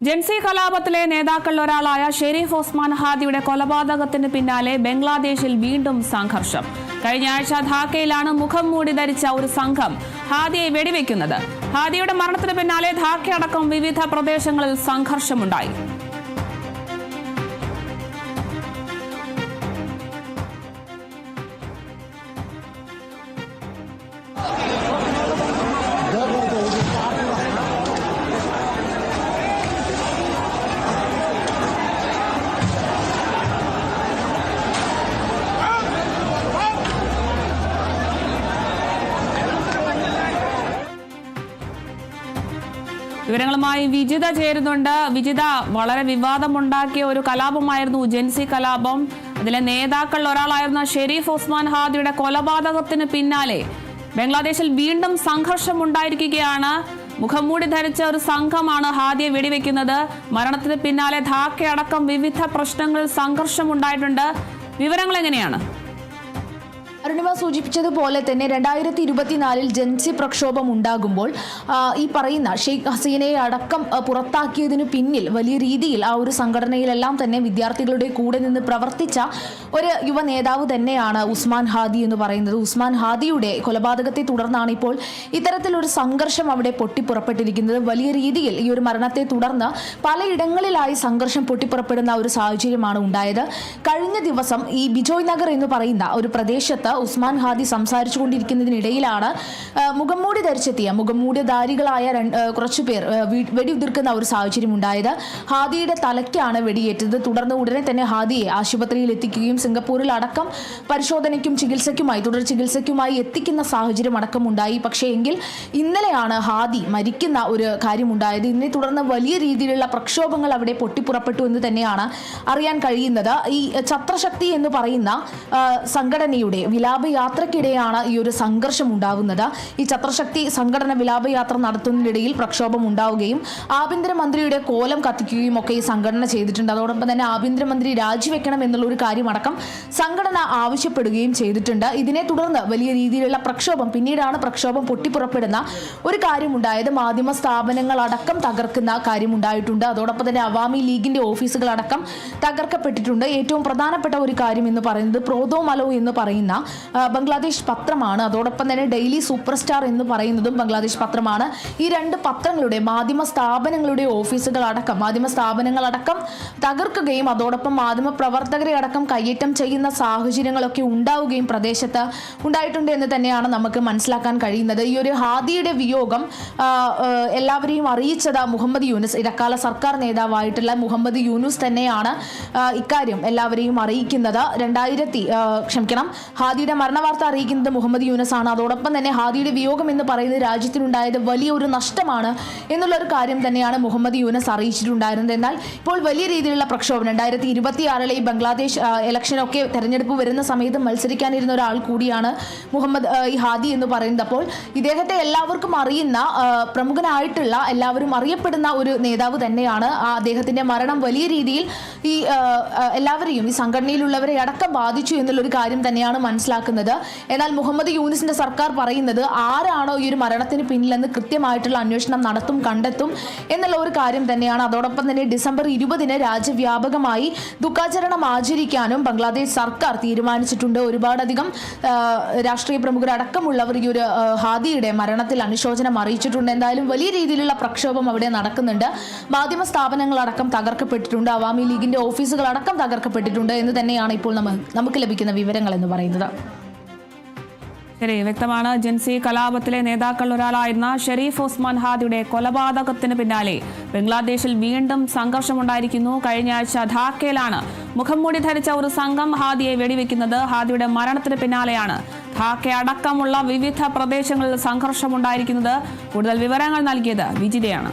ജൻസി കലാപത്തിലെ നേതാക്കളിൽ ഒരാളായ ഷെരീഫ് ഒസ്മാൻ ഹാദിയുടെ കൊലപാതകത്തിന് പിന്നാലെ ബംഗ്ലാദേശിൽ വീണ്ടും സംഘർഷം. കഴിഞ്ഞ ആഴ്ച ധാക്കയിലാണ് മുഖം മൂടി ധരിച്ച ഒരു സംഘം ഹാദിയെ വെടിവെക്കുന്നത്. ഹാദിയുടെ മരണത്തിന് പിന്നാലെ ധാക്കയടക്കം വിവിധ പ്രദേശങ്ങളിൽ സംഘർഷമുണ്ടായി. വിവരങ്ങളുമായി വിജിത ചേരുന്നുണ്ട്. വിജിത, വളരെ വിവാദമുണ്ടാക്കിയ ഒരു കലാപമായിരുന്നു ജൻസി കലാപം. അതിലെ നേതാക്കളിൽ ഒരാളായിരുന്ന ഷെരീഫ് ഒസ്മാൻ ഹാദിയുടെ കൊലപാതകത്തിന് പിന്നാലെ ബംഗ്ലാദേശിൽ വീണ്ടും സംഘർഷമുണ്ടായിരിക്കുകയാണ്. മുഖംമൂടി ധരിച്ച ഒരു സംഘമാണ് ഹാദിയെ വെടിവെക്കുന്നത്. മരണത്തിന് പിന്നാലെ ധാക്കയടക്കം വിവിധ പ്രശ്നങ്ങളിൽ സംഘർഷമുണ്ടായിട്ടുണ്ട്. വിവരങ്ങൾ എങ്ങനെയാണ്? അരുണിമ സൂചിപ്പിച്ചതുപോലെ തന്നെ 2024 ജൻസി പ്രക്ഷോഭം ഉണ്ടാകുമ്പോൾ ഈ പറയുന്ന ഷെയ്ഖ് ഹസീനയെ അടക്കം പുറത്താക്കിയതിനു പിന്നിൽ വലിയ രീതിയിൽ ആ ഒരു സംഘടനയിലെല്ലാം തന്നെ വിദ്യാർത്ഥികളുടെ കൂടെ നിന്ന് പ്രവർത്തിച്ച ഒരു യുവ നേതാവ് തന്നെയാണ് ഉസ്മാൻ ഹാദി എന്ന് പറയുന്നത്. ഉസ്മാൻ ഹാദിയുടെ കൊലപാതകത്തെ തുടർന്നാണ് ഇപ്പോൾ ഇത്തരത്തിലൊരു സംഘർഷം അവിടെ പൊട്ടിപ്പുറപ്പെട്ടിരിക്കുന്നത്. വലിയ രീതിയിൽ ഈ ഒരു മരണത്തെ തുടർന്ന് പലയിടങ്ങളിലായി സംഘർഷം പൊട്ടിപ്പുറപ്പെടുന്ന ഒരു സാഹചര്യമാണ് ഉണ്ടായത്. കഴിഞ്ഞ ദിവസം ഈ ബിജോയ് നഗർ എന്ന് പറയുന്ന ഒരു പ്രദേശത്ത് ഉസ്മാൻ ഹാദി സംസാരിച്ചു കൊണ്ടിരിക്കുന്നതിനിടയിലാണ് മുഖംമൂടി ധരിച്ചെത്തിയ മുഖംമൂടിധാരികളായ കുറച്ചു പേർ വെടിയുതിർക്കുന്ന ഒരു സാഹചര്യം ഉണ്ടായത്. ഹാദിയുടെ തലയ്ക്കാണ് വെടിയേറ്റത്. തുടർന്ന് ഉടനെ തന്നെ ഹാദിയെ ആശുപത്രിയിൽ എത്തിക്കുകയും സിംഗപ്പൂരിൽ അടക്കം പരിശോധനയ്ക്കും ചികിത്സയ്ക്കുമായി തുടർ ചികിത്സയ്ക്കുമായി എത്തിക്കുന്ന സാഹചര്യം അടക്കം ഉണ്ടായി. പക്ഷേ എങ്കിൽ ഇന്നലെയാണ് ഹാദി മരിക്കുന്ന ഒരു കാര്യമുണ്ടായത്. ഇതിനെ തുടർന്ന് വലിയ രീതിയിലുള്ള പ്രക്ഷോഭങ്ങൾ അവിടെ പൊട്ടിപ്പുറപ്പെട്ടു എന്ന് തന്നെയാണ് അറിയാൻ കഴിയുന്നത്. ഈ ഛത്രശക്തി എന്ന് പറയുന്ന സംഘടനയുടെ വിലാപയാത്രക്കിടെയാണ് ഈ ഒരു സംഘർഷം ഉണ്ടാവുന്നത്. ഈ ഛത്രശക്തി സംഘടന വിലാപയാത്ര നടത്തുന്നതിനിടയിൽ പ്രക്ഷോഭം ഉണ്ടാവുകയും ആഭ്യന്തരമന്ത്രിയുടെ കോലം കത്തിക്കുകയും ഒക്കെ ഈ സംഘടന ചെയ്തിട്ടുണ്ട്. അതോടൊപ്പം തന്നെ ആഭ്യന്തരമന്ത്രി രാജിവെക്കണം എന്നുള്ള ഒരു കാര്യമടക്കം സംഘടന ആവശ്യപ്പെടുകയും ചെയ്തിട്ടുണ്ട്. ഇതിനെ തുടർന്ന് വലിയ രീതിയിലുള്ള പ്രക്ഷോഭം, പിന്നീടാണ് പ്രക്ഷോഭം പൊട്ടിപ്പുറപ്പെടുന്ന ഒരു കാര്യമുണ്ടായത്. മാധ്യമ സ്ഥാപനങ്ങളടക്കം തകർക്കുന്ന കാര്യമുണ്ടായിട്ടുണ്ട്. അതോടൊപ്പം തന്നെ അവാമി ലീഗിന്റെ ഓഫീസുകളടക്കം തകർക്കപ്പെട്ടിട്ടുണ്ട്. ഏറ്റവും പ്രധാനപ്പെട്ട ഒരു കാര്യം എന്ന് പറയുന്നത് പ്രോതോ മലോ എന്ന് പറയുന്ന ബംഗ്ലാദേശ് പത്രമാണ്. അതോടൊപ്പം തന്നെ ഡെയിലി സൂപ്പർ സ്റ്റാർ എന്ന് പറയുന്നതും ബംഗ്ലാദേശ് പത്രമാണ്. ഈ രണ്ട് പത്രങ്ങളുടെ മാധ്യമ സ്ഥാപനങ്ങളുടെ മാധ്യമ സ്ഥാപനങ്ങളടക്കം തകർക്കുകയും അതോടൊപ്പം മാധ്യമ പ്രവർത്തകരെ അടക്കം കയ്യേറ്റം ചെയ്യുന്ന സാഹചര്യങ്ങളൊക്കെ ഉണ്ടാവുകയും പ്രദേശത്ത് ഉണ്ടായിട്ടുണ്ട് എന്ന് തന്നെയാണ് നമുക്ക് മനസ്സിലാക്കാൻ കഴിയുന്നത്. ഈ ഒരു ഹാദിയുടെ വിയോഗം എല്ലാവരെയും അറിയിച്ചത് മുഹമ്മദ് യൂനുസ്, ഇടക്കാല സർക്കാർ നേതാവായിട്ടുള്ള മുഹമ്മദ് യൂനുസ് തന്നെയാണ് ഇക്കാര്യം എല്ലാവരെയും അറിയിക്കുന്നത്. ഹാദിയുടെ മരണവാർത്ത അറിയിക്കുന്നത് മുഹമ്മദ് യൂനുസ് ആണ്. അതോടൊപ്പം തന്നെ ഹാദിയുടെ വിയോഗം എന്ന് പറയുന്നത് രാജ്യത്തിനുണ്ടായത് വലിയൊരു നഷ്ടമാണ് എന്നുള്ള ഒരു കാര്യം തന്നെയാണ് മുഹമ്മദ് യൂനുസ് അറിയിച്ചിട്ടുണ്ടായിരുന്നത്. എന്നാൽ ഇപ്പോൾ വലിയ രീതിയിലുള്ള പ്രക്ഷോഭം 2026 ഈ ബംഗ്ലാദേശ് ഇലക്ഷനൊക്കെ തെരഞ്ഞെടുപ്പ് വരുന്ന സമയത്ത് മത്സരിക്കാനിരുന്ന ഒരാൾ കൂടിയാണ് ഈ ഹാദി എന്ന് പറയുന്നത്. അപ്പോൾ ഇദ്ദേഹത്തെ എല്ലാവർക്കും അറിയുന്ന പ്രമുഖനായിട്ടുള്ള എല്ലാവരും അറിയപ്പെടുന്ന ഒരു നേതാവ് തന്നെയാണ്. അദ്ദേഹത്തിന്റെ മരണം വലിയ രീതിയിൽ ഈ എല്ലാവരെയും ഈ സംഘടനയിലുള്ളവരെ അടക്കം ബാധിച്ചു എന്നുള്ളൊരു കാര്യം തന്നെയാണ് മനസ്സിലാക്കുന്നത്. എന്നാൽ മുഹമ്മദ് യൂനുസിന്റെ സർക്കാർ പറയുന്നത് ആരാണോ ഈ ഒരു മരണത്തിന് പിന്നിലെന്ന് കൃത്യമായിട്ടുള്ള അന്വേഷണം കണ്ടെത്തും എന്നുള്ള ഒരു കാര്യം തന്നെയാണ്. അതോടൊപ്പം തന്നെ ഡിസംബർ 20 രാജ്യവ്യാപകമായി ദുഃഖാചരണം ആചരിക്കാനും ബംഗ്ലാദേശ് സർക്കാർ തീരുമാനിച്ചിട്ടുണ്ട്. ഒരുപാടധികം രാഷ്ട്രീയ പ്രമുഖരടക്കമുള്ളവർ ഈ ഒരു ഹാദിയുടെ മരണത്തിൽ അനുശോചനം അറിയിച്ചിട്ടുണ്ട്. എന്തായാലും വലിയ രീതിയിലുള്ള പ്രക്ഷോഭം അവിടെ നടക്കുന്നുണ്ട്. മാധ്യമ സ്ഥാപനങ്ങളടക്കം തകർക്കപ്പെട്ടിട്ടുണ്ട്. അവാമി ലീഗിന്റെ ഓഫീസുകളടക്കം തകർക്കപ്പെട്ടിട്ടുണ്ട് എന്ന് തന്നെയാണ് ഇപ്പോൾ നമുക്ക് ലഭിക്കുന്ന വിവരങ്ങൾ എന്ന് പറയുന്നത്. ശരി, വ്യക്തമാണ്. ജൻസി കലാപത്തിലെ നേതാക്കളിൽ ഒരാളായിരുന്ന ഷെരീഫ് ഒസ്മാൻ ഹാദിയുടെ കൊലപാതകത്തിന് പിന്നാലെ ബംഗ്ലാദേശിൽ വീണ്ടും സംഘർഷമുണ്ടായിരിക്കുന്നു. കഴിഞ്ഞ ആഴ്ച ധാക്കയിലാണ് മുഖംമൂടി ധരിച്ച ഒരു സംഘം ഹാദിയെ വെടിവെക്കുന്നത്. ഹാദിയുടെ മരണത്തിന് പിന്നാലെയാണ് ധാക്കയടക്കമുള്ള വിവിധ പ്രദേശങ്ങളിൽ സംഘർഷമുണ്ടായിരിക്കുന്നത്. കൂടുതൽ വിവരങ്ങൾ നൽകിയത് വിജിതയാണ്.